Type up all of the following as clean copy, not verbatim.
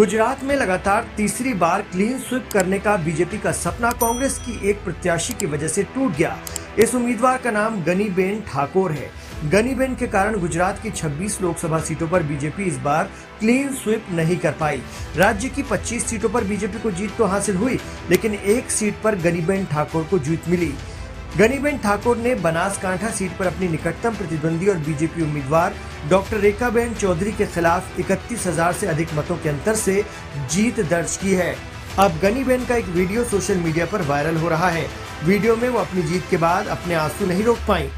गुजरात में लगातार तीसरी बार क्लीन स्वीप करने का बीजेपी का सपना कांग्रेस की एक प्रत्याशी की वजह से टूट गया। इस उम्मीदवार का नाम गनीबेन ठाकुर है। गनीबेन के कारण गुजरात की 26 लोकसभा सीटों पर बीजेपी इस बार क्लीन स्वीप नहीं कर पाई। राज्य की 25 सीटों पर बीजेपी को जीत तो हासिल हुई, लेकिन एक सीट पर गनीबेन ठाकुर को जीत मिली। गनीबेन ठाकुर ने बनासकांठा सीट पर अपनी निकटतम प्रतिद्वंदी और बीजेपी उम्मीदवार डॉक्टर रेखाबेन चौधरी के खिलाफ 31,000 से अधिक मतों के अंतर से जीत दर्ज की है। अब गनीबेन का एक वीडियो सोशल मीडिया पर वायरल हो रहा है। वीडियो में वो अपनी जीत के बाद अपने आंसू नहीं रोक पाई।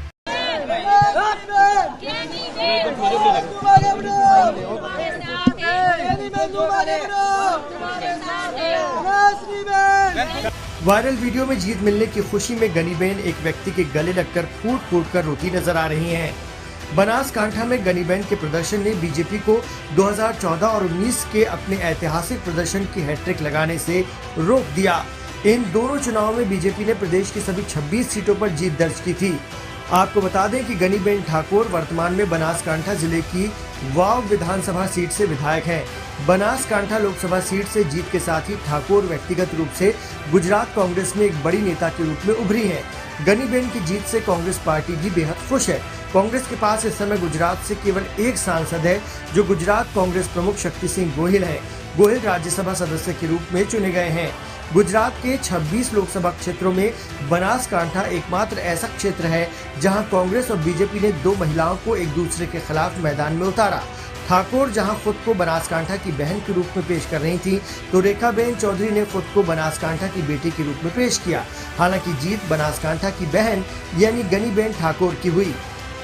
वायरल वीडियो में जीत मिलने की खुशी में गनीबेन एक व्यक्ति के गले लगकर फूट फूट कर रोती नजर आ रही हैं। बनासकांठा में गनीबेन के प्रदर्शन ने बीजेपी को 2014 और 19 के अपने ऐतिहासिक प्रदर्शन की हैट्रिक लगाने से रोक दिया। इन दोनों चुनावों में बीजेपी ने प्रदेश की सभी 26 सीटों पर जीत दर्ज की थी। आपको बता दें कि गनीबेन ठाकुर वर्तमान में बनासकांठा जिले की वाव विधानसभा सीट से विधायक हैं। बनासकांठा लोकसभा सीट से जीत के साथ ही ठाकुर व्यक्तिगत रूप से गुजरात कांग्रेस में एक बड़ी नेता के रूप में उभरी हैं। गनीबेन की जीत से कांग्रेस पार्टी भी बेहद खुश है। कांग्रेस के पास इस समय गुजरात से केवल एक सांसद है, जो गुजरात कांग्रेस प्रमुख शक्ति सिंह गोहिल है। गोहिल राज्यसभा सदस्य के रूप में चुने गए हैं। गुजरात के 26 लोकसभा क्षेत्रों में बनासकांठा एकमात्र ऐसा क्षेत्र है जहां कांग्रेस और बीजेपी ने दो महिलाओं को एक दूसरे के खिलाफ मैदान में उतारा। ठाकुर जहां खुद को बनासकांठा की बहन के रूप में पेश कर रही थी, तो रेखाबेन चौधरी ने खुद को बनासकांठा की बेटी के रूप में पेश किया। हालांकि जीत बनासकांठा की बहन यानी गनीबेन ठाकुर की हुई।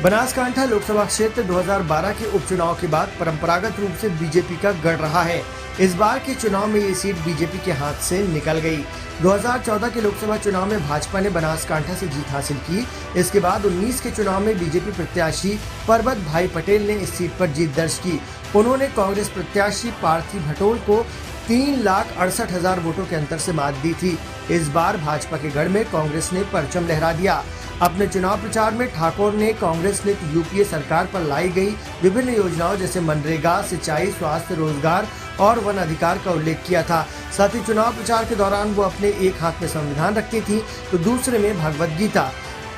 बनासकांठा लोकसभा क्षेत्र 2012 के उपचुनाव के बाद परंपरागत रूप से बीजेपी का गढ़ रहा है। इस बार के चुनाव में ये सीट बीजेपी के हाथ से निकल गई। 2014 के लोकसभा चुनाव में भाजपा ने बनासकांठा से जीत हासिल की। इसके बाद 19 के चुनाव में बीजेपी प्रत्याशी परबत भाई पटेल ने इस सीट पर जीत दर्ज की। उन्होंने कांग्रेस प्रत्याशी पार्थी भटोल को 3,68,000 वोटों के अंतर से मात दी थी। इस बार भाजपा के गढ़ में कांग्रेस ने परचम लहरा दिया। अपने चुनाव प्रचार में ठाकुर ने कांग्रेस ने यूपीए सरकार पर लाई गई विभिन्न योजनाओं जैसे मनरेगा, सिंचाई, स्वास्थ्य, रोजगार और वन अधिकार का उल्लेख किया था। साथ ही चुनाव प्रचार के दौरान वो अपने एक हाथ में संविधान रखती थी तो दूसरे में भगवत गीता।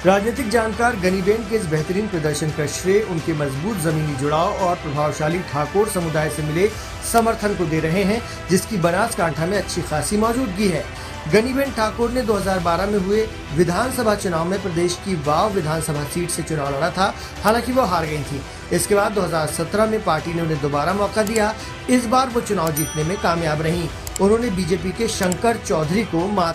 राजनीतिक जानकार गनीबेन के इस बेहतरीन प्रदर्शन का श्रेय उनके मजबूत जमीनी जुड़ाव और प्रभावशाली ठाकुर समुदाय से मिले समर्थन को दे रहे हैं, जिसकी बनासकांठा में अच्छी खासी मौजूदगी है। गनीबेन ठाकुर ने 2012 में हुए विधानसभा चुनाव में प्रदेश की वाव विधानसभा सीट से चुनाव लड़ा था। हालांकि वो हार गई थी। इसके बाद 2017 में पार्टी ने उन्हें दोबारा मौका दिया। इस बार वो चुनाव जीतने में कामयाब रहीं। उन्होंने बीजेपी के शंकर चौधरी को मात